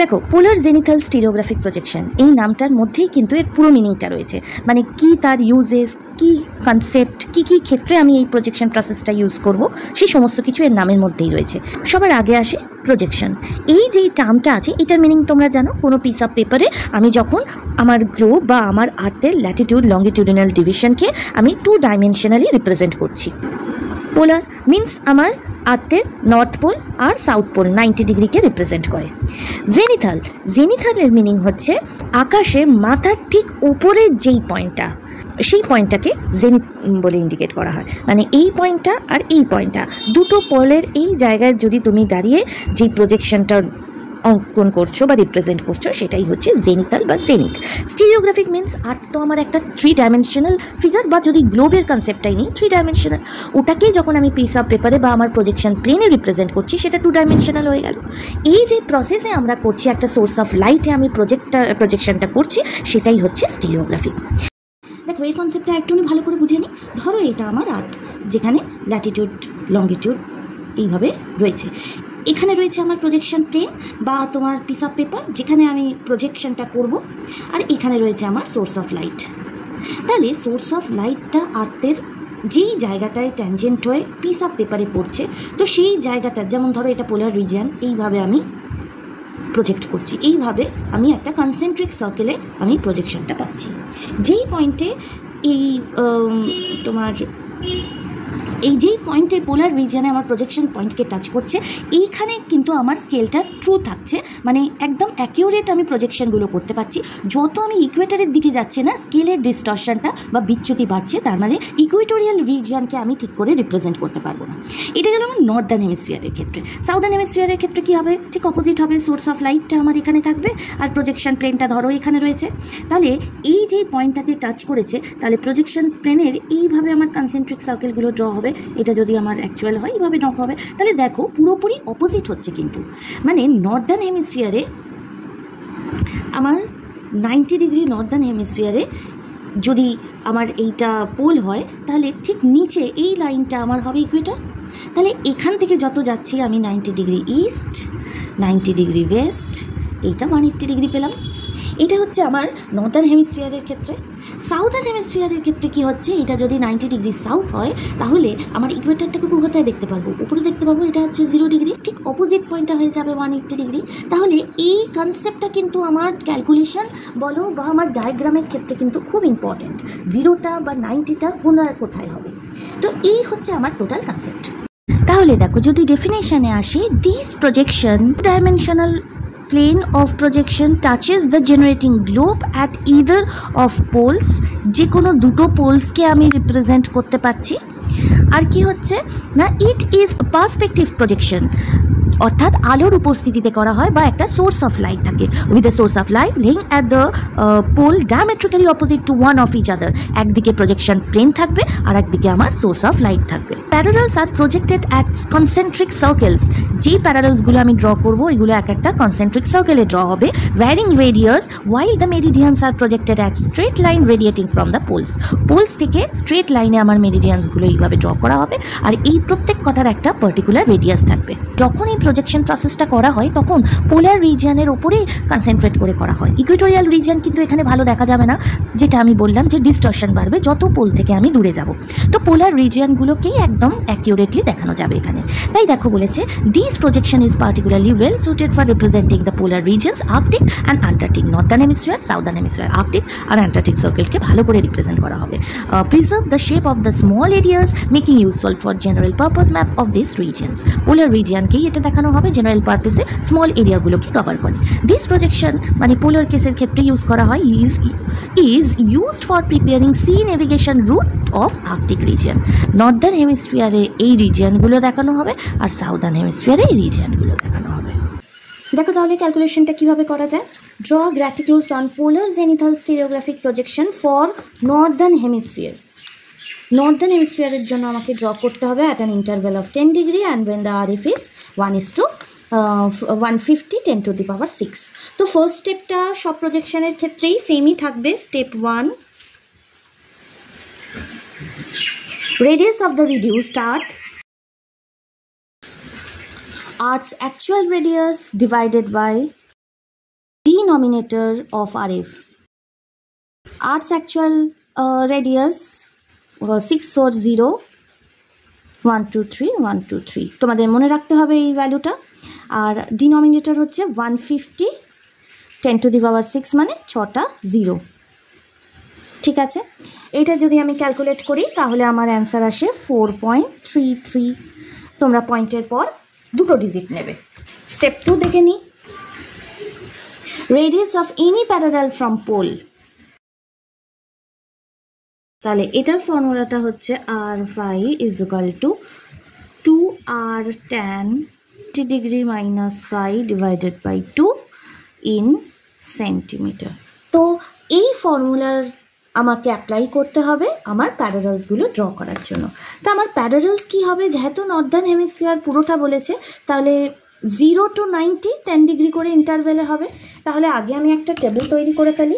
দেখো, পোলার zenithal stereographic projection এই নামটার মধ্যেই কিন্তু এর পুরো মিনিংটা রয়েছে, মানে কি তার ইউজেস, কি কনসেপ্ট, কি কি ক্ষেত্রে আমি এই প্রজেকশন প্রসেসটা ইউজ করব, সেই সমস্ত কিছু এর নামের মধ্যেই রয়েছে। সবার আগে আসে প্রজেকশন। এই যে টার্মটা আছে এটার মিনিং তোমরা জানো, কোনো পিস অফ পেপারে আমি যখন আমার গ্লোব বা আমার আর্থের ল্যাটিটিউড লংগিটিউডিনাল ডিভিশনকে আমি 2 ডাইমেনশনালি রিপ্রেজেন্ট করছি। পোলার মিন্স আমার আর্থের নর্থ পোল আর সাউথ পোল 90 ডিগ্রিকে রিপ্রেজেন্ট করে। জেনিথাল, জেনিথালের মিনিং হচ্ছে আকাশের মাথার ঠিক উপরের যেই পয়েন্টটা, সেই পয়েন্টটাকে জেনিথ বলে ইন্ডিকেট করা হয়। মানে এই পয়েন্টটা আর এই পয়েন্টটা, দুটো পোলের এই জায়গায় যদি তুমি দাঁড়িয়ে যেই প্রজেকশনটা অঙ্কন করছো বা রিপ্রেজেন্ট করছো সেটাই হচ্ছে জেনিথাল বা জেনিথ। স্টিরিওগ্রাফিক মিন্স আর্থ তো আমার একটা 3 ডাইমেনশনাল ফিগার, বা যদি গ্লোবের কনসেপ্টটাই নেই 3 ডাইমেনশনাল, ওটাকেই যখন আমি পিস অফ পেপারে বা আমার প্রজেকশন প্লেনে রিপ্রেজেন্ট করছি সেটা 2 ডাইমেনশনাল হয়ে গেল। এই যে প্রসেসে আমরা করছি, একটা সোর্স অফ লাইটে আমি প্রজেকশনটা করছি, সেটাই হচ্ছে স্টিরিওগ্রাফি। দেখো, এই কনসেপ্টটা একটু ভালো করে বুঝে নিই। ধরো এটা আমার আর্থ, যেখানে ল্যাটিটিউড লংগিটিউড এইভাবে রয়েছে। এখানে রয়েছে আমার প্রজেকশন প্লেন বা তোমার পিস অফ পেপার, যেখানে আমি প্রজেকশনটা করব, আর এখানে রয়েছে আমার সোর্স অফ লাইট। তাহলে সোর্স অফ লাইটটা আর্থের যেই জায়গাটায় ট্যানজেন্ট হয়ে পিস অফ পেপারে পড়ছে, তো সেই জায়গাটা, যেমন ধরো এটা পোলার রিজিয়ন, এইভাবে আমি প্রজেক্ট করছি, এইভাবে আমি একটা কনসেন্ট্রিক সার্কেলে আমি প্রজেকশনটা পাচ্ছি। যেই পয়েন্টে এই তোমার এই যেই পয়েন্টে পোলার রিজিয়নে আমার প্রজেকশন পয়েন্টকে টাচ করছে, এইখানে কিন্তু আমার স্কেলটা ট্রু থাকছে, মানে একদম অ্যাকিউরেট আমি প্রজেকশনগুলো করতে পারছি। যত আমি ইকুয়েটরের দিকে যাচ্ছি না, স্কেলের ডিস্টরশনটা বা বিচ্যুতি বাড়ছে, তার মানে ইকুয়েটোরিয়াল রিজিয়নকে আমি ঠিক করে রিপ্রেজেন্ট করতে পারবো না। এটা গেল আমার নর্দার্ন হেমিস্ফিয়ারের ক্ষেত্রে। সাউদার্ন হেমিস্ফিয়ারের ক্ষেত্রে কী হবে? ঠিক অপোজিট হবে। সোর্স অফ লাইটটা আমার এখানে থাকবে আর প্রজেকশন প্লেনটা ধরো এখানে রয়েছে। তাহলে এই যে পয়েন্টটাতে টাচ করেছে, তাহলে প্রজেকশন প্লেনের এইভাবে আমার কনসেন্ট্রিক সার্কেলগুলো ড্র হবে। এটা যদি আমার অ্যাকচুয়াল হয় এইভাবে ড্র হবে। তাহলে দেখো পুরোপুরি অপোজিট হচ্ছে কিন্তু, মানে নর্দার্ন হেমিস্ফিয়ারে আমার 90 ডিগ্রি, নর্দার্ন হেমিস্ফিয়ারে যদি আমার এইটা পোল হয়, তাহলে ঠিক নিচে এই লাইনটা আমার হবে ইকুয়েটর। তাহলে এখান থেকে যত যাচ্ছি আমি 90 ডিগ্রি ইস্ট, 90 ডিগ্রি ওয়েস্ট, এইটা 180 ডিগ্রি পেলাম। এটা হচ্ছে আমার নর্দার্ন হেমিস্ফিয়ারের ক্ষেত্রে। সাউদার্ন হেমিস্ফিয়ারের ক্ষেত্রে কি হচ্ছে, এটা যদি 90 ডিগ্রি সাউথ হয়, তাহলে আমার ইকুয়েটরটাকে কোথায় দেখতে পারবো? উপরে দেখতে পাবো, এটা হচ্ছে 0 ডিগ্রি। ঠিক অপোজিট পয়েন্টটা হয়ে যাবে 180 ডিগ্রি। তাহলে এই কনসেপ্টটা কিন্তু আমার ক্যালকুলেশন বলো বা আমার ডায়াগ্রামের ক্ষেত্রে কিন্তু খুব ইম্পর্টেন্ট। 0টা বা 90টা কোথায় হবে, তো এই হচ্ছে আমার টোটাল কনসেপ্ট। তাহলে দেখো, যদি ডেফিনেশনে আসি, this projection dimensional plane of projection touches the generating globe at either of poles, যে কোনো দুটো পোলসকে আমি রিপ্রেজেন্ট করতে পারছি। আর কি হচ্ছে না, ইট ইজ পার্সপেক্টিভ প্রজেকশন, অর্থাৎ আলোর উপস্থিতিতে করা হয় বা একটা সোর্স অফ লাইট থাকে, with a source of light laying at the pole diametrically opposite to one of each other. একদিকে প্রজেকশন প্লেন থাকবে আর একদিকে আমার সোর্স অফ লাইট থাকবে। Parallels are projected at concentric circles, যেই প্যারালালসগুলো আমি ড্র করবো এগুলো এক একটা কনসেন্ট্রিক সার্কেলে ড্র হবে, varying radius, while the meridians are projected at straight line radiating from the poles. Poles থেকে স্ট্রেট লাইনে আমার মেরিডিয়ানসগুলো এইভাবে ড্র করা হবে, আর এই প্রত্যেক কটার একটা পার্টিকুলার রেডিয়াস থাকবে। যখন এই প্রজেকশন প্রসেসটা করা হয় তখন পোলার রিজিয়নের ওপরেই কনসেন্ট্রেট করে করা হয়। ইকুয়েটোরিয়াল রিজিয়ন কিন্তু এখানে ভালো দেখা যাবে না, যেটা আমি বললাম যে ডিস্টরশন বাড়বে যত পোল থেকে আমি দূরে যাব। তো পোলার রিজিয়নগুলোকেই একদম অ্যাকিউরেটলি দেখানো যাবে এখানে। তাই দেখো বলেছে, this projection is particularly well suited for representing the polar regions Arctic and Antarctic. Northern hemisphere, southern hemisphere, Arctic আর অ্যান্টার্কটিক সার্কেলকে ভালো করে রিপ্রেজেন্ট করা হবে। Preserve the shape of the small areas, making useful for general purpose map of this regions. Polar রিজিয়নকেই এটা দেখানো হবে, জেনারেল পারপাসে স্মল এরিয়াগুলোকে কভার করে। দিস প্রজেকশন মানে পোলার কেসের ক্ষেত্রে ইউজ করা হয়, is used for preparing sea navigation route of Arctic region. Northern হেমিস্ফিয়ারে এই রিজিয়নগুলো দেখানো হবে আর সাউদার্ন হেমিস্ফিয়ারে এই রিজিয়নগুলো দেখানো হবে। দেখো তাহলে ক্যালকুলেশনটা কীভাবে করা যায়। Draw graticules on polar zenithal stereographic projection for northern hemisphere. Northern হেমিস্ফিয়ারের জন্য আমাকে ড্র করতে হবে at an interval of 10 degree and when the RF is 1:150 10 to the power 6। তো ফার্স্ট স্টেপটা সব প্রজেকশনের ক্ষেত্রেই সেমই থাকবে। Step 1, radius of the reduced arc, arc's actual radius divided by denominator of RF, R's actual radius 6 or 0 1 2 3 1 2 3 তোমাদের মনে রাখতে হবে এই ভ্যালুটা। আর ডিনোমিনেটর হচ্ছে 150 10 to the power 6 মানে 6টা 0। ঠিক আছে, এটা যদি আমি ক্যালকুলেট করি তাহলে আমার অ্যান্সার আসে 4.33। তোমরা পয়েন্টের পর দুটো ডিজিট নেবে। স্টেপ 2 দেখে নিই। Radius of any parallel from pole, তাহলে এটার ফর্মুলাটা হচ্ছে r phi is equal to 2r tan degree minus phi divided by 2 in centimetre. তো এই ফর্মুলার আমাকে অ্যাপ্লাই করতে হবে আমার প্যারালালসগুলো ড্র করার জন্য। তা আমার প্যারালালস কি হবে, যেহেতু নর্দার্ন হেমিস্ফিয়ার পুরোটা বলেছে তাহলে 0 to 90 10 ডিগ্রি করে ইন্টারভেলে হবে। তাহলে আগে আমি একটা টেবিল তৈরি করে ফেলি।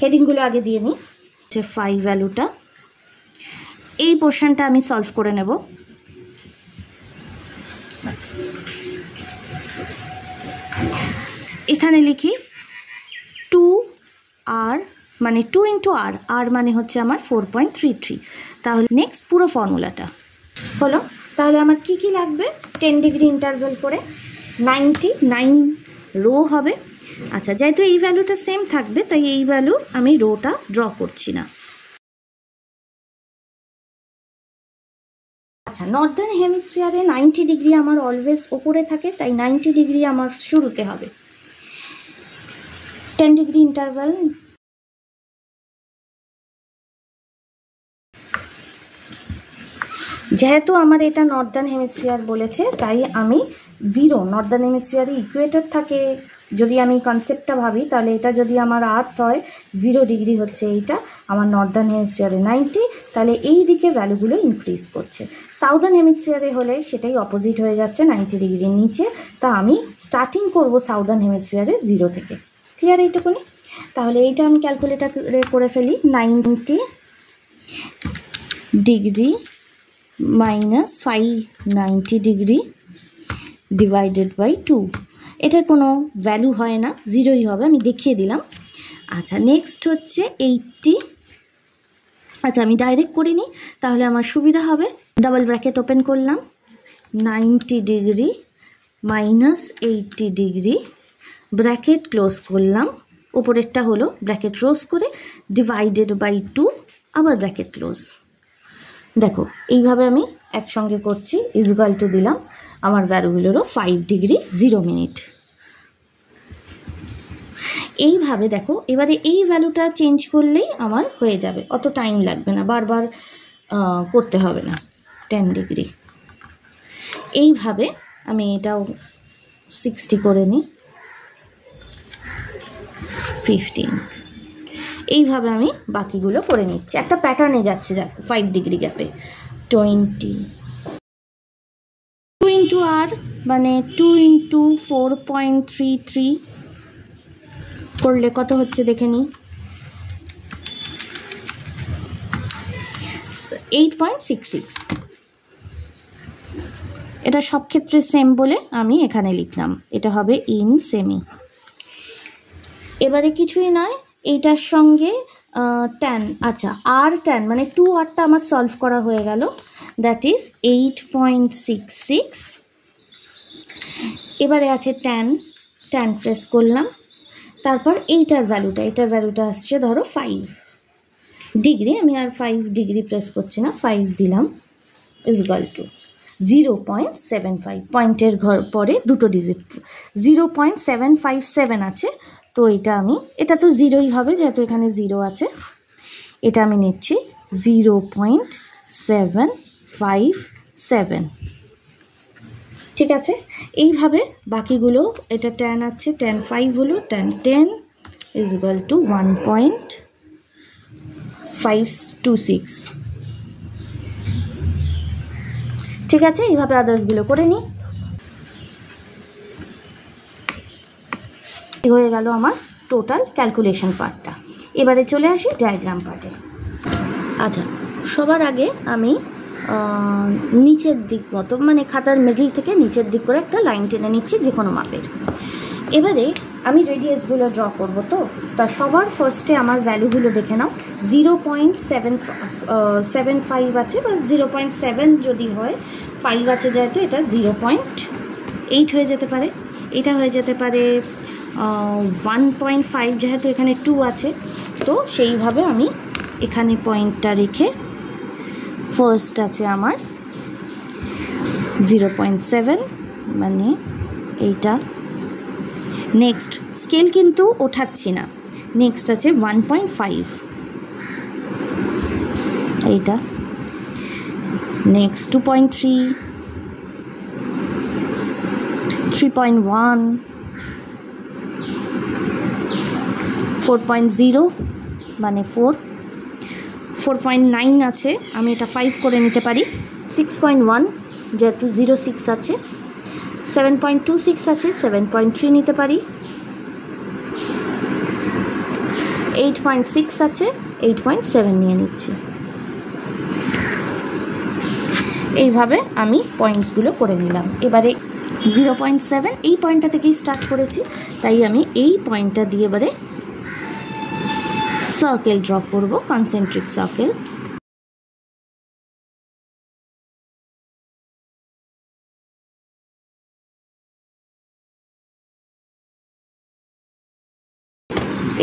হেডিংগুলো আগে দিয়ে নিই। যে 5 ভ্যালুটা, এই পোর্শনটা আমি সলভ করে নেব। এখানে লিখি 2r মানে 2 ইন্টু r, r মানে হচ্ছে আমার 4.33। তাহলে নেক্সট পুরো ফর্মুলাটা হলো। তাহলে আমার কি কি লাগবে, 10 ডিগ্রি ইন্টারভেল করে 99 রো হবে। আচ্ছা, যেহেতু এই ভ্যালুটা সেম থাকবে তাই এই ভ্যালু আমি রোটা ড্র করছি না। আচ্ছা, নর্দার্ন হেমিস্ফিয়ারে 90 ডিগ্রি আমার অলওয়েজ ওপরে থাকে, তাই 90 ডিগ্রি আমার শুরুতে হবে। 10 ডিগ্রি ইন্টারভেল, যেহেতু আমার এটা নর্দার্ন হেমিস্ফিয়ার বলেছে তাই আমি 0, নর্দার্ন হেমিস্ফিয়ারে ইকুয়েটর থাকে যদি আমি কনসেপ্টটা ভাবি, তাহলে এটা যদি আমার আর্থ হয় 0 ডিগ্রি হচ্ছে এইটা, আমার নর্দার্ন হেমিস্ফিয়ারে 90, তাহলে এই দিকে ভ্যালুগুলো ইনক্রিজ করছে। সাউদার্ন হেমিস্ফিয়ারে হলে সেটাই অপোজিট হয়ে যাচ্ছে 90 ডিগ্রির নিচে। তা আমি স্টার্টিং করব সাউদার্ন হেমিস্ফিয়ারে 0 থেকে। ক্লিয়ার এইটুকুনি? তাহলে এইটা আমি ক্যালকুলেটারে করে ফেলি। 90 degree minus 590 degree divided by 2, এটার কোনো ভ্যালু হয় না, 0ই হবে, আমি দেখিয়ে দিলাম। আচ্ছা, নেক্সট হচ্ছে 80। আচ্ছা, আমি ডাইরেক্ট করে নিই তাহলে আমার সুবিধা হবে। ডাবল ব্র্যাকেট ওপেন করলাম, 90 degree minus 80 degree, bracket close করলাম, উপরেরটা হলো ব্র্যাকেট ক্লোজ করে ডিভাইডেড বাই 2, আবার ব্র্যাকেট ক্লোজ। দেখো এইভাবে আমি একসঙ্গে করছি, ইকুয়াল টু দিলাম, আমার ভ্যালুগুলোরও 5 ডিগ্রি 0 মিনিট। এইভাবে দেখো, এবারে এই ভ্যালুটা চেঞ্জ করলেই আমার হয়ে যাবে, অত টাইম লাগবে না, বারবার করতে হবে না। 10 ডিগ্রি এইভাবে আমি এটাও 60 করে নিই, 15, এইভাবে আমি বাকিগুলো করে নিচ্ছি। একটা প্যাটার্নে যাচ্ছে, দেখো 5 ডিগ্রি গ্যাপে 20, 2 ইন্টু আর মানে 2 ইন্টু 4.33 করলে কত হচ্ছে দেখে নিই, 8.66। এটা সব ক্ষেত্রে সেম বলে আমি এখানে লিখলাম, এটা হবে ইন সেমি। এবারে কিছুই নয়, এইটার সঙ্গে tan, আচ্ছা আর tan মানে 2rটা আমার সলভ করা হয়ে গেল, দ্যাট ইজ 8.66। এবারে আছে tan প্রেস করলাম, তারপর এটার ভ্যালুটা আসছে ধরো 5 ডিগ্রি, আমি আর 5 ডিগ্রি প্রেস করছি না, 5 দিলাম, ইকুয়াল টু 0.75, পয়েন্টের পরে দুটো ডিজিট 0.757 আছে। তো এটা তো 0ই হবে যেহেতু এখানে 0 আছে, এটা আমি নিচ্ছি 0.757। ঠিক আছে, এইভাবে বাকিগুলো, এটা tan আছে, tan 5 হলো, tan 10 ইজ ইকুয়াল টু 1.526। ঠিক আছে, এইভাবে আদার্সগুলো করে নিই। হয়ে গেল আমার টোটাল ক্যালকুলেশন পার্টটা। এবারে চলে আসি ডায়াগ্রাম পার্টে। আচ্ছা, সবার আগে আমি নিচের দিক মতো, মানে খাতার মিডল থেকে নিচের দিক করে একটা লাইন টেনে নিচ্ছি যে কোনো মাপের। এবারে আমি রেডিয়াসগুলো ড্র করবো, তো তার সবার ফার্স্টে আমার ভ্যালুগুলো দেখে নাও। 0.75 আছে, বা 0.7 যদি হয়, 5 আছে যেহেতু, এটা 0.8 হয়ে যেতে পারে, এটা হয়ে যেতে পারে 1.5, যেহেতু এখানে 2 আছে। তো সেইভাবে আমি এখানে পয়েন্টটা রেখে ফার্স্ট আছে আমার 0.7, মানে এইটা। নেক্সট স্কেল কিন্তু ওঠাচ্ছি না, নেক্সট আছে 1.5, এইটা। নেক্সট 2.3, 3.1, 4.0 মানে 4, 4.9 আছে, আমি এটা 5 করে নিতে পারি। 6.1 যেহেতু 0.6 আছে, 7.26 আছে, 7.3 নিতে পারি। 8.6 আছে, 8.7 নিয়ে নিচ্ছি। এইভাবে আমি পয়েন্টসগুলো করে নিলাম। এবারে 0.7 এই পয়েন্টটা থেকেই স্টার্ট করেছি, তাই আমি এই পয়েন্টটা দিয়ে এবারে সার্কেল ড্র করব, কনসেন্ট্রিক সার্কেল।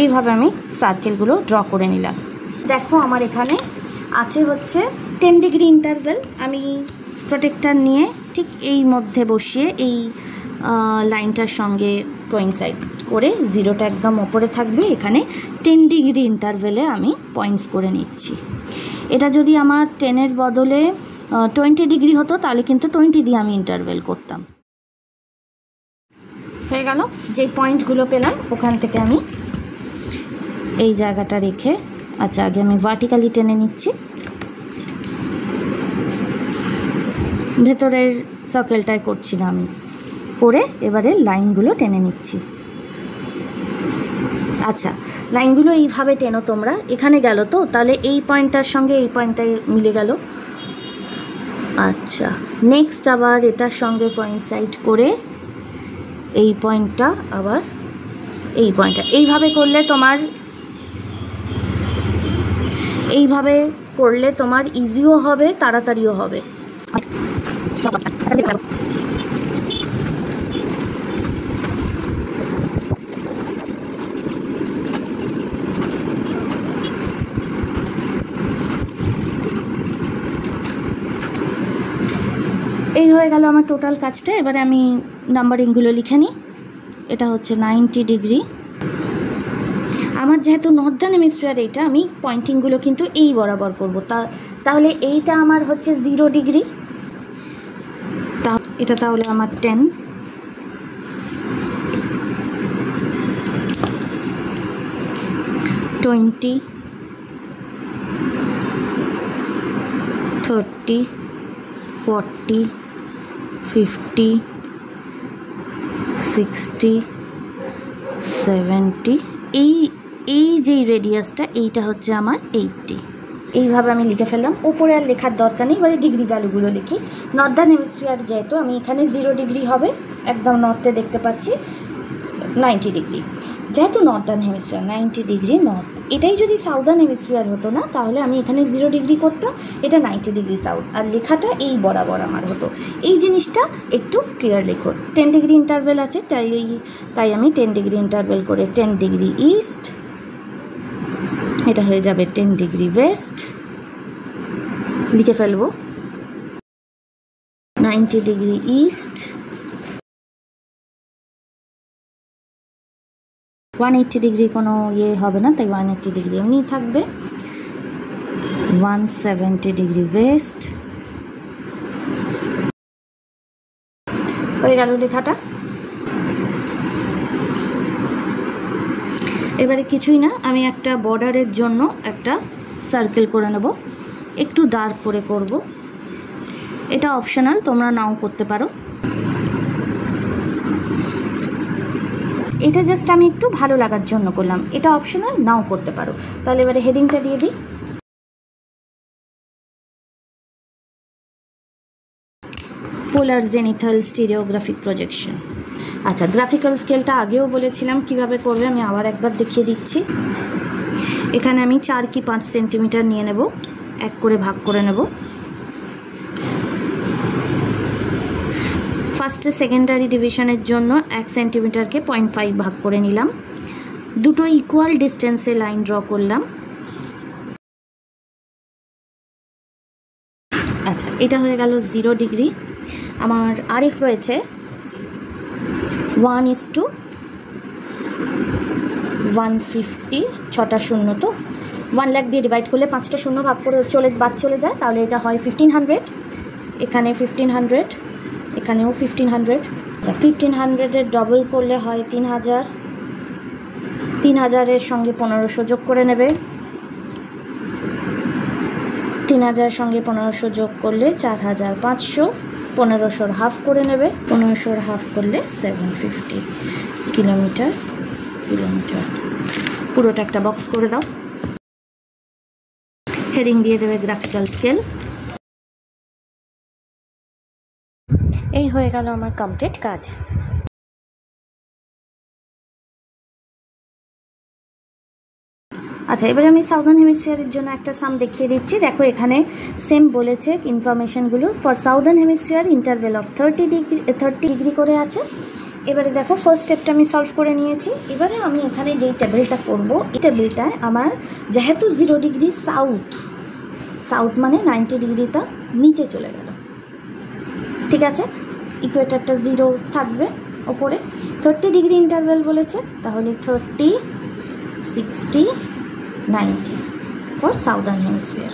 এইভাবে আমি সার্কেলগুলো ড্র করে নিলাম। দেখো আমার এখানে আছে হচ্ছে 10 ডিগ্রি ইন্টারভেল। আমি প্রোটেক্টর নিয়ে ঠিক এই মধ্যে বসিয়ে এই লাইনটার সঙ্গে কোইনসাইড করে, জিরোটা একদম ওপরে থাকবে, এখানে 10 ডিগ্রি ইন্টারভেলে আমি পয়েন্টস করে নিচ্ছি। এটা যদি আমার 10-এর বদলে 20 ডিগ্রি হতো, তাহলে কিন্তু 20 দিয়ে আমি ইন্টারভেল করতাম। হয়ে গেল। যে পয়েন্টগুলো পেলাম ওখান থেকে আমি এই জায়গাটা রেখে, আচ্ছা আগে আমি ভার্টিক্যালি টেনে নিচ্ছি, ভেতরের সার্কেলটাই করছি না আমি, করে এবারে লাইনগুলো টেনে নিচ্ছি। আচ্ছা, লাইনগুলো এইভাবে টেনো তোমরা। এখানে গেল তো, তাহলে এই পয়েন্টটার সঙ্গে এই পয়েন্টটাই মিলে গেল। আচ্ছা, নেক্সট আবার এটার সঙ্গে কোইনসাইড করে এই পয়েন্টটা, আবার এই পয়েন্টটা, এইভাবে করলে তোমার ইজিও হবে, তাড়াতাড়িও হবে। এই হয়ে গেল আমার টোটাল কাজটা। এবারে আমি নাম্বারিংগুলো লিখে নিই। এটা হচ্ছে 90 ডিগ্রি। আমার যেহেতু নর্দার্ন হেমিস্ফিয়ার, এইটা আমি পয়েন্টিংগুলো কিন্তু এই বরাবর করব। তাহলে এইটা আমার হচ্ছে 0 ডিগ্রি, এটা তাহলে আমার 10, 20, 30, 40, 50, 60, 70। এই যে রেডিয়াসটা, এইটা হচ্ছে আমার 80। এইভাবে আমি লিখে ফেললাম। ওপরে আর লেখার দরকার নেই, এবারে ডিগ্রি ভ্যালুগুলো লিখি। নর্দার্ন হেমিস্ফিয়ার যেহেতু, আমি এখানে 0 ডিগ্রি হবে, একদম নর্থে দেখতে পাচ্ছি 90 ডিগ্রি। যেহেতু নর্দার্ন হেমিস্ফিয়ার 90 ডিগ্রি নর্থ, এটাই যদি সাউদার্ন হেমিস্ফিয়ার হতো না, তাহলে আমি এখানে 0 ডিগ্রি করতাম, এটা 90 ডিগ্রি সাউথ, আর লেখাটা এই বরাবর আমার হতো। এই জিনিসটা একটু ক্লিয়ার লেখো। 10 ডিগ্রি ইন্টারভেল আছে, তাই আমি 10 ডিগ্রি ইন্টারভেল করে 10 ডিগ্রি ইস্ট, এটা হয়ে যাবে 10 ডিগ্রি ওয়েস্ট, লিখে ফেলবো 90 ডিগ্রি ইস্ট, 180 ডিগ্রি কোনো ইয়ে হবে না, তাই 180 ডিগ্রি এমনি থাকবে। 170 ডিগ্রি ওয়েস্ট হয়ে গেল লেখাটা। এবারে কিছুই না, আমি একটা বর্ডারের জন্য একটা সার্কেল করে নেব, একটু ডার্ক করে করব। এটা অপশনাল, তোমরা নাও করতে পারো। এটা জাস্ট আমি একটু ভালো লাগার জন্য করলাম, এটা অপশনাল, নাও করতে পারো। তাহলে এবারে হেডিংটা দিয়ে দিই। পোলার জেনিথাল স্টিরিওগ্রাফিক প্রজেকশন। আচ্ছা, গ্রাফিক্যাল স্কেলটা আগেও বলেছিলাম কিভাবে করবে, আমি আবার একবার দেখিয়ে দিচ্ছি। এখানে আমি 4 কি 5 সেন্টিমিটার নিয়ে নেব, 1 করে ভাগ করে নেব। ফার্স্টে সেকেন্ডারি ডিভিশনের জন্য 1 সেন্টিমিটারকে 0.5 ভাগ করে নিলাম। দুটো ইকুয়াল ডিস্টেন্সে লাইন ড্র করলাম। আচ্ছা, এটা হয়ে গেল 0 ডিগ্রি। আমার আরএফ রয়েছে 1:150, 6টা শূন্য, তো 1 লাখ দিয়ে ডিভাইড করলে 5টা শূন্য ভাগ করে বাদ চলে যায়, তাহলে এটা হয় 1500। এখানে 1500, এখানেও 1500। আচ্ছা, 1500-এর ডবল করলে হয় 3000। 3000-এর সঙ্গে 1500 যোগ করে নেবে। 3000 সঙ্গে 1500 যোগ করলে 4500। 1500-র হাফ করে নেবে। 1500-র হাফ করলে 750 কিলোমিটার। পুরোটা একটা বক্স করে দাও। হেডিং দিয়ে দেবে গ্রাফিক্যাল স্কেল। এই হয়ে গেল আমার কমপ্লিট কাজ। আচ্ছা, এবারে আমি সাউদার্ন হেমিস্ফিয়ারের জন্য একটা সাম দেখিয়ে দিচ্ছি। দেখো, এখানে সেম বলেছে ইনফরমেশনগুলো। For southern hemisphere interval of 30 degree করে আছে। এবারে দেখো, ফার্স্ট স্টেপটা আমি সলভ করে নিয়েছি। এবারে আমি এখানে যেই টেবিলটা করব, এই টেবিলটায় আমার যেহেতু 0 ডিগ্রি সাউথ মানে 90 ডিগ্রিটা নিচে চলে গেল, ঠিক আছে। ইকুয়েটারটা 0 থাকবে ওপরে। 30 ডিগ্রি ইন্টারভেল বলেছে, তাহলে 30, 60, 90 ফর সাউদার্ন হেমিস্ফিয়ার।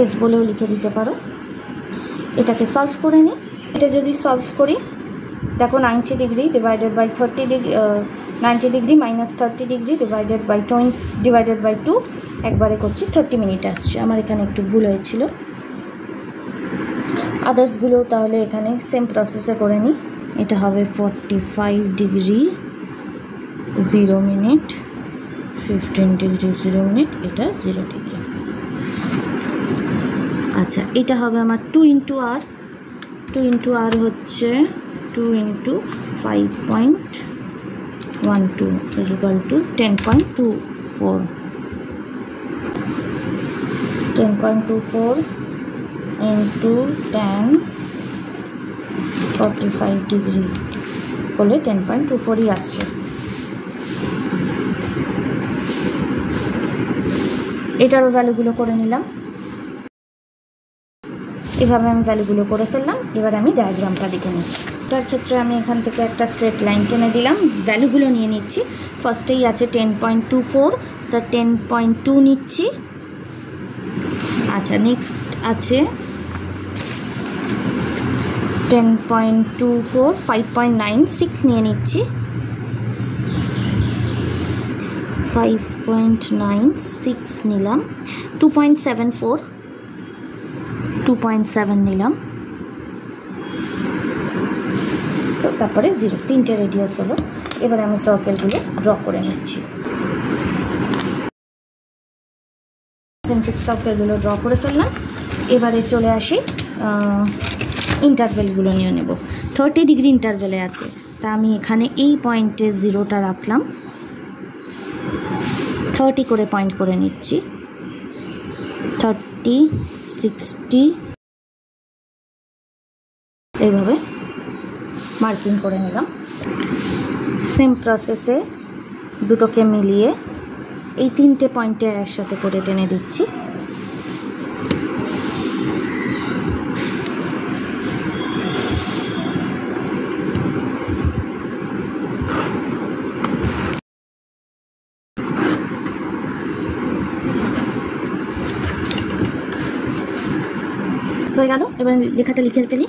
এস বলেও লিখে দিতে পারো। এটাকে সলভ করে নিই। এটা যদি সলভ করি, দেখো 90 degree divided by 30 degree, 90 degree minus 30 degree divided by 20 divided by 2, একবারে করছি। 30 মিনিট আসছে। আমার এখানে একটু ভুল হয়েছিল। আদার্সগুলো তাহলে এখানে সেম প্রসেসে করে নিই। এটা হবে 45 ডিগ্রি 0 মিনিট, 15 ডিগ্রি 0 মিনিট, এটা 0 ডিগ্রি। আচ্ছা, এটা হবে আমার 2 ইন্টু আর। 2 ইন্টু আর হচ্ছে 2 into 5.12 is equal to 10.24। 10.24 into 10 45 degree করলে 10.24ই আসছে। এটারও ভ্যালুগুলো করে নিলাম। এভাবে আমি ভ্যালুগুলো করে ফেললাম। এবার আমি ডায়াগ্রামটা দেখে নিচ্ছি। তার ক্ষেত্রে আমি এখান থেকে একটা স্ট্রেট লাইন টেনে দিলাম, ভ্যালুগুলো নিয়ে নিচ্ছি। ফার্স্টেই আছে 10.24, তা 10.2 নিচ্ছি। আচ্ছা, নেক্সট আছে 10.24, 5.96 নিয়ে নিচ্ছি। 5.96 নিলাম। 2.74, 2.7 নিলাম। তো তারপরে 0, 3টে রেডিয়াস হলো। এবারে আমি সার্কেলগুলো ড্র করে নিচ্ছি। সেন্ট্রিক সার্কেলগুলো ড্র করে ফেললাম। এবারে চলে আসি ইন্টারভেলগুলো নিয়ে নেব। 30 ডিগ্রি ইন্টারভেলে আছে, তা আমি এখানে এই পয়েন্টে 0টা রাখলাম। 30 করে পয়েন্ট করে নিচ্ছি। 30, 60 এইভাবে মার্কিং করে নিলাম। সেম প্রসেসে দুটোকে মিলিয়ে এই 3টে পয়েন্টে একসাথে করে টেনে দিচ্ছি। হয়ে গেল। এবার লেখাটা লিখে ফেলি।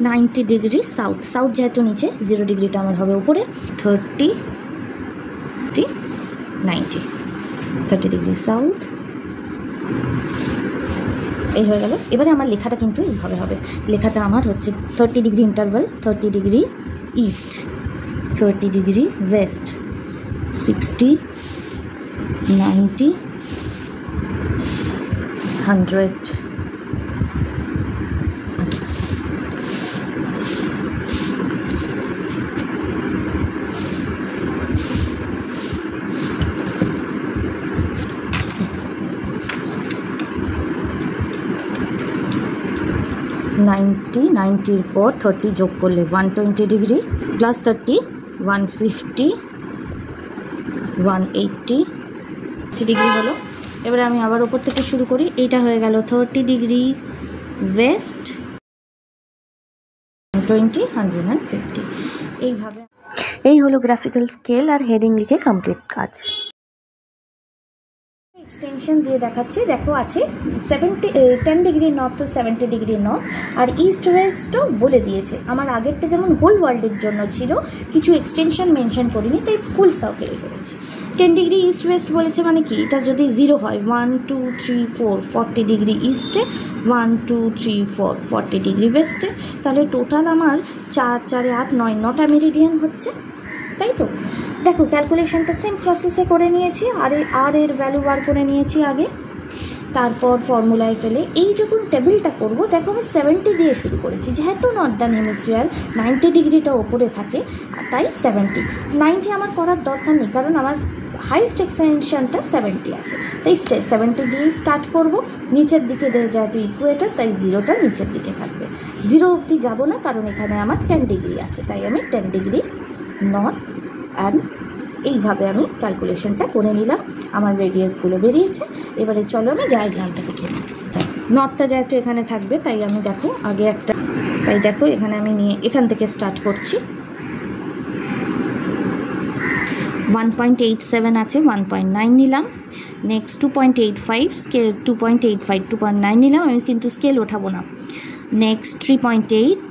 90 ডিগ্রি সাউথ যেহেতু নিচে, 0 ডিগ্রিটা আমার হবে উপরে। 30, 90, 30 ডিগ্রি সাউথ। এই হয়ে গেল। এবারে আমার লেখাটা কিন্তু এইভাবে হবে। লেখাটা আমার হচ্ছে 30 degree interval, 30 degree east, 30 degree West, 60, 90, 100। 90, 90-র পর 30 যোগ করলে 120 ডিগ্রি, প্লাস 30 150, 180 ডিগ্রি হলো। এবারে আমি আবার ওপর থেকে শুরু করি। এইটা হয়ে গেল 30 ডিগ্রি ওয়েস্ট, 120, 150। এইভাবে এই হলো গ্রাফিক্যাল স্কেল আর হেডিং লিখে কমপ্লিট কাজ। এক্সটেনশন দিয়ে দেখাচ্ছি, দেখো আছে 10 ডিগ্রি নর্থ তো 70 ডিগ্রি নর্থ, আর ইস্ট ওয়েস্টও বলে দিয়েছে। আমার আগেরটা যেমন হোল ওয়ার্ল্ডের জন্য ছিল, কিছু এক্সটেনশন মেনশন করিনি, তাই ফুল সার্কেলে করেছি। 10 ডিগ্রি ইস্ট ওয়েস্ট বলেছে মানে কি, এটা যদি 0 হয় 1 2 3 4 40 ডিগ্রি ইস্টে, 1 2 3 4 40 ডিগ্রি ওয়েস্টে, তাহলে টোটাল আমার 4 4 8 9 9টা মেরিডিয়ান হচ্ছে, তাই তো। দেখো ক্যালকুলেশনটা সেম প্রসেসে করে নিয়েছি, আর এর ভ্যালু বার করে নিয়েছি আগে, তারপর ফর্মুলায় ফেলে এই যখন টেবিলটা করব, দেখো আমি 70 দিয়ে শুরু করেছি, যেহেতু নর্দার্ন হেমিস্ফিয়ার 90 ডিগ্রিটা ওপরে থাকে, তাই 70। 90 আমার করার দরকার নেই, কারণ আমার হাইস্ট এক্সটেনশনটা 70 আছে, তাই 70 দিয়ে স্টার্ট করব। নিচের দিকে যেহেতু ইকুয়েটার, তাই 0টা নিচের দিকে থাকবে, 0 অবধি যাবো না, কারণ এখানে আমার 10 ডিগ্রি আছে, তাই আমি 10 ডিগ্রি নর্থ। আর এইভাবে আমি ক্যালকুলেশনটা করে নিলাম, আমার রেডিয়াসগুলো বেরিয়েছে। এবারে চলো আমি ডায়াগ্রামটা দেখে নিই। নর্থটা যেহেতু এখানে থাকবে, তাই আমি দেখো আগে একটা, তাই দেখো এখানে আমি নিয়ে এখান থেকে স্টার্ট করছি। 1.87 আছে, 1.9 নিলাম। নেক্সট 2.85 স্কেল, 2.85 2.9 নিলাম, আমি কিন্তু স্কেল ওঠাবো না। নেক্সট 3.8,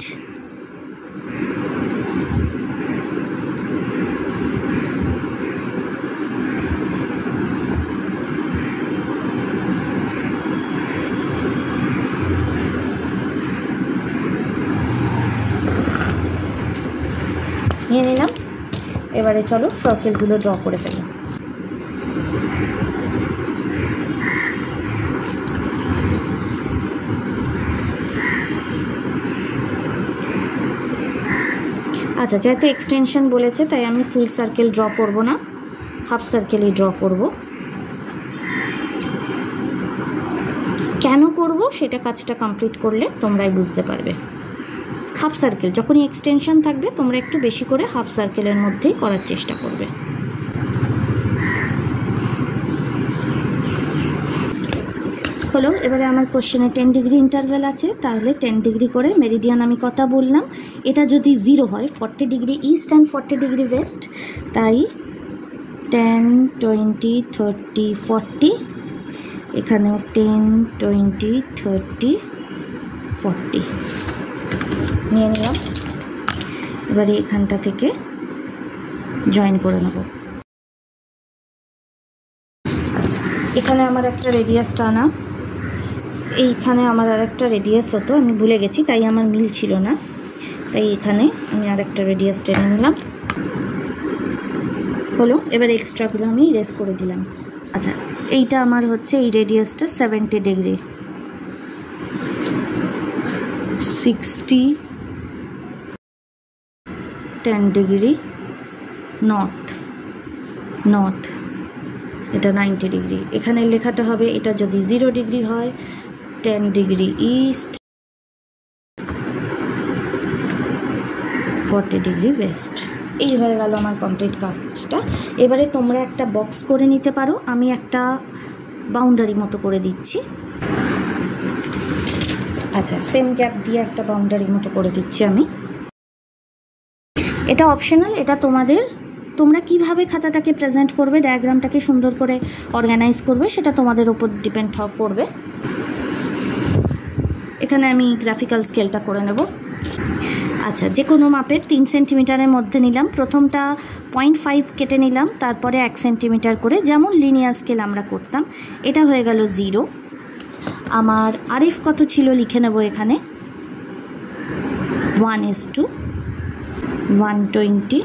নিয়ে নিলাম। এবারে চলো সার্কেলগুলো ড্র করে ফেলি। আচ্ছা, যেহেতু এক্সটেনশন বলেছে, তাই আমি ফুল সার্কেল ড্র করব না, হাফ সার্কেলই ড্র করব। কেন করব সেটা কাজটা কমপ্লিট করলে তোমরাই বুঝতে পারবে। হাফ সার্কেল যখনই এক্সটেনশন থাকবে, তোমরা একটু বেশি করে হাফ সার্কেলের মধ্যেই করার চেষ্টা করবে। হলো। এবারে আমার কোশ্চেনে 10 ডিগ্রি ইন্টারভেল আছে, তাহলে 10 ডিগ্রি করে মেরিডিয়ান আমি কটা বললাম, এটা যদি 0 হয় 40 degree east and 40 degree West, তাই 10 20 30 40, এখানেও 10 20 30 40 নিয়ে নিলাম। এবারে এখানটা থেকে জয়েন করে নেব। আচ্ছা, এখানে আমার একটা রেডিয়াস টানা, এইখানে আমার আর একটা রেডিয়াস হতো, আমি ভুলে গেছি, তাই আমার মিল ছিল না, তাই এখানে আমি আর একটা রেডিয়াস টেনে নিলাম। হলো। এবার এক্সট্রাগুলো আমি ইরেজ করে দিলাম। আচ্ছা, এইটা আমার হচ্ছে এই রেডিয়াসটা 70 ডিগ্রি, 60 10 ডিগ্রি নর্থ, এটা 90 ডিগ্রি। এখানে লেখাটা হবে, এটা যদি 0 ডিগ্রি হয় 10 ডিগ্রি ইস্ট, 40 ডিগ্রি ওয়েস্ট। এই হয়ে গেল আমার কমপ্লিট কাজটা। এবারে তোমরা একটা বক্স করে নিতে পারো, আমি একটা বাউন্ডারি মতো করে দিচ্ছি। আচ্ছা, সেম গ্যাপ দিয়ে একটা বাউন্ডারি মতো করে দিচ্ছি আমি। এটা অপশনাল, এটা তোমরা কিভাবে খাতাটাকে প্রেজেন্ট করবে, ডায়াগ্রামটাকে সুন্দর করে অর্গানাইজ করবে, সেটা তোমাদের ওপর ডিপেন্ড করবে। এখানে আমি গ্রাফিক্যাল স্কেলটা করে নেব। আচ্ছা, যে কোনো মাপের 3 সেন্টিমিটারের মধ্যে নিলাম। প্রথমটা 0.5 কেটে নিলাম, তারপরে 1 সেন্টিমিটার করে, যেমন লিনিয়ার স্কেল আমরা করতাম। এটা হয়ে গেল 0। আমার আরএফ কত ছিল লিখে নেব এখানে, 1:120।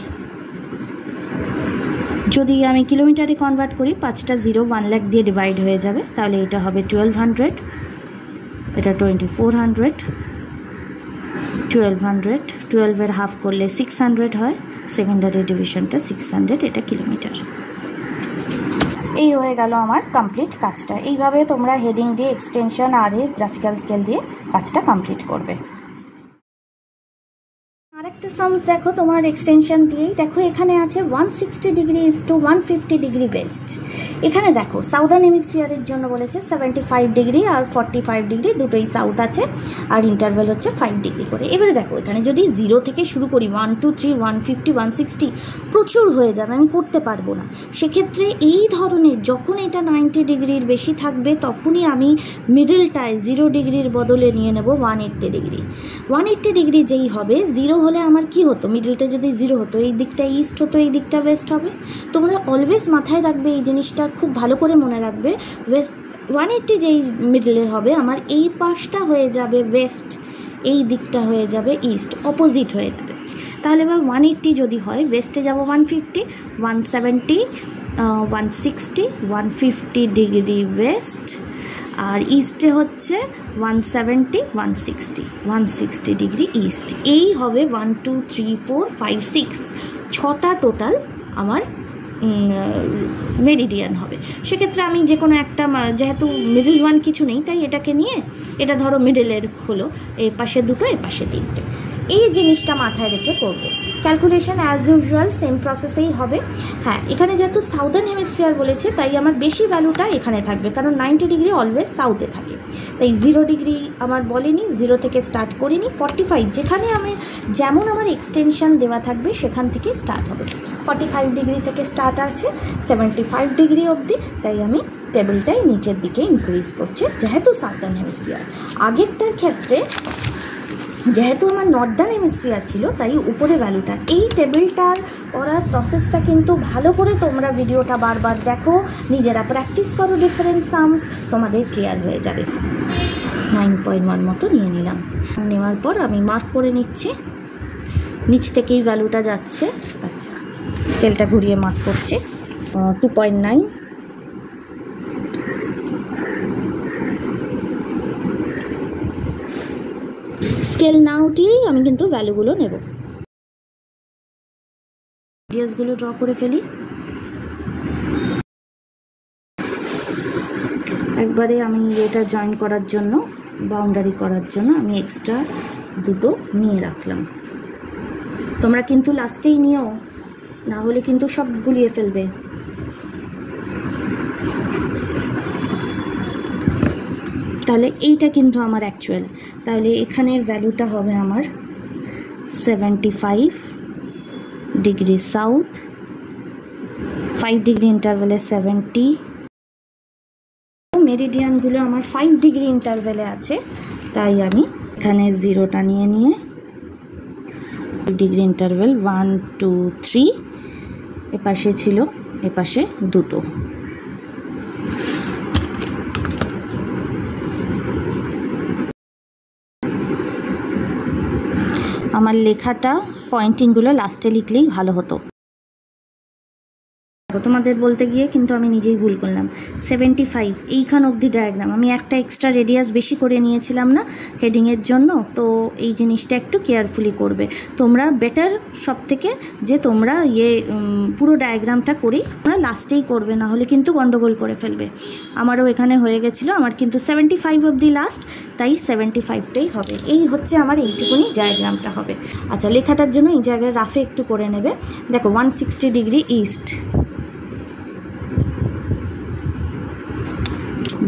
যদি আমি কিলোমিটারে কনভার্ট করি, 5টা 0 1 লাখ দিয়ে ডিভাইড হয়ে যাবে, তাহলে এটা হবে 1200, এটা 2400, 1200, 12-এর হাফ করলে 600 হয়, সেকেন্ডারি ডিভিশনটা 600, এটা কিলোমিটার। এই হয়ে গেল আমার কমপ্লিট কাজটা। এইভাবে তোমরা হেডিং দিয়ে, এক্সটেনশন আর গ্রাফিক্যাল স্কেল দিয়ে কাজটা কমপ্লিট করবে। একটা সামস দেখো তোমার এক্সটেনশন দিয়েই দেখো এখানে আছে 160 ডিগ্রি টু 150 ডিগ্রি ওয়েস্ট। এখানে দেখো সাউদার্ন হেমিস্ফিয়ারের জন্য বলেছে 75 ডিগ্রি আর 45 ডিগ্রি, দুটোই সাউথ আছে, আর ইন্টারভ্যাল হচ্ছে 5 ডিগ্রি করে। এবারে দেখো এখানে যদি 0 থেকে শুরু করি 1 2 3 150 160 প্রচুর হয়ে যাবে, আমি করতে পারবো না। সেক্ষেত্রে এই ধরনের যখন এটা 90 ডিগ্রির বেশি থাকবে তখনই আমি মিডলটায় 0 ডিগ্রির বদলে নিয়ে নেব 180 ডিগ্রি। 180 ডিগ্রি যেই হবে, 0 হলে আমার কি হতো, মিডলটা যদি 0 হতো এই দিকটা ইস্ট হতো, এই দিকটা ওয়েস্ট হবে। তোমরা অলওয়েজ মাথায় রাখবে এই জিনিসটা, খুব ভালো করে মনে রাখবে। ওয়েস্ট 180 যেই মিডলে হবে আমার এই পাশটা হয়ে যাবে ওয়েস্ট, এই দিকটা হয়ে যাবে ইস্ট, অপোজিট হয়ে যাবে। তাহলে এবার 180 যদি হয়, ওয়েস্টে যাব 150 170 160 150 ডিগ্রি ওয়েস্ট, আর ইস্টে হচ্ছে 170 160 ডিগ্রি ইস্ট। এই হবে 1 2 3 4 5 6 ছটা টোটাল আমার মেরিডিয়ান হবে। সেক্ষেত্রে আমি যে কোনো একটা, যেহেতু মিডল ওয়ান কিছু নেই তাই এটাকে নিয়ে, এটা ধরো মিডলের হলো, এ পাশে দুটো এ পাশে তিনটে, এই জিনিসটা মাথায় রেখে করবো। ক্যালকুলেশন অ্যাজ ইউজুয়াল সেম প্রসেসেই হবে। হ্যাঁ, এখানে যেহেতু সাউদার্ন হেমিস্ফিয়ার বলেছে তাই আমার বেশি ভ্যালুটা এখানে থাকবে, কারণ 90 ডিগ্রি অলওয়েজ সাউথে থাকে। তাই 0 ডিগ্রি আমার বলেনি, 0 থেকে স্টার্ট করিনি। 45 যেখানে আমি যেমন আমার এক্সটেনশন দেওয়া থাকবে সেখান থেকে স্টার্ট হবে। 45 ডিগ্রি থেকে স্টার্ট আছে 75 ডিগ্রি অবধি, তাই আমি টেবিলটাই নিচের দিকে ইনক্রিজ করছে যেহেতু সাউদার্ন হেমিস্ফিয়ার। আগেরটার ক্ষেত্রে যেহেতু আমার নর্দার্ন হেমিস্ফিয়ার ছিল তাই উপরে ভ্যালুটা। এই টেবিলটার করার প্রসেসটা কিন্তু ভালো করে তোমরা ভিডিওটা বারবার দেখো, নিজেরা প্র্যাকটিস করো ডিফারেন্ট সামস, তোমাদের ক্লিয়ার হয়ে যাবে। 9.1 মতো নিয়ে নিলাম। নেওয়ার পর আমি মার্ক করে নিচ্ছি, নিচ থেকেই ভ্যালুটা যাচ্ছে। আচ্ছা, স্কেলটা ঘুরিয়ে মার্ক করছি 2.9। স্কেল না উঠিয়েই আমি কিন্তু ভ্যালুগুলো নেব। রেডিয়াসগুলো ড্র করে ফেলি। একবারে আমি এটা জয়েন করার জন্য, বাউন্ডারি করার জন্য আমি এক্সট্রা দুটো নিয়ে রাখলাম। তোমরা কিন্তু লাস্টেই নিও, না হলে কিন্তু সব গুলিয়ে ফেলবে। তাহলে এইটা কিন্তু আমার অ্যাকচুয়াল, তাহলে এখানের ভ্যালুটা হবে আমার 75 ডিগ্রি সাউথ, 5 ডিগ্রি ইন্টারভ্যালে 70। মেরিডিয়ানগুলো আমার 5 ডিগ্রি ইন্টারভ্যালে আছে, তাই আমি এখানে 0টা নিয়ে 5 ডিগ্রি ইন্টারভ্যাল 1 2 3, এপাশে ছিল, এপাশে দুটো। আমার লেখাটা পয়েন্টিংগুলো লাস্টে লিখলেই ভালো হতো। তোমাদের বলতে গিয়ে কিন্তু আমি নিজেই ভুল করলাম। 75 এইখান অবধি ডায়াগ্রাম, আমি একটা এক্সট্রা রেডিয়াস বেশি করে নিয়েছিলাম না হেডিংয়ের জন্য, তো এই জিনিসটা একটু কেয়ারফুলি করবে তোমরা। বেটার সব থেকে যে তোমরা পুরো ডায়াগ্রামটা করেই তোমরা লাস্টেই করবে, না হলে কিন্তু গন্ডগোল করে ফেলবে। আমারও এখানে হয়ে গেছিলো, আমার কিন্তু 75 অবধি লাস্ট, তাই 75টাই হবে। এই হচ্ছে আমার এইটুকুনি ডায়াগ্রামটা হবে। আচ্ছা, লেখাটার জন্য এই জায়গায় রাফে একটু করে নেবে। দেখো 160 ডিগ্রি ইস্ট,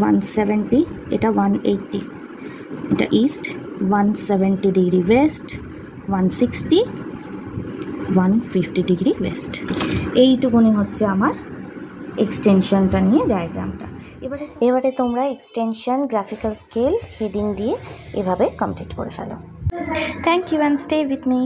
170, এটা 180, এটা east, 170 degree West, 160 150 degree West. এইটুকুনি হচ্ছে আমার এক্সটেনশনটা নিয়ে ডায়াগ্রামটা। এবারে তোমরা এক্সটেনশন, গ্রাফিক্যাল স্কেল, হেডিং দিয়ে এভাবে কমপ্লিট করে ফেলো। Thank you and stay with me.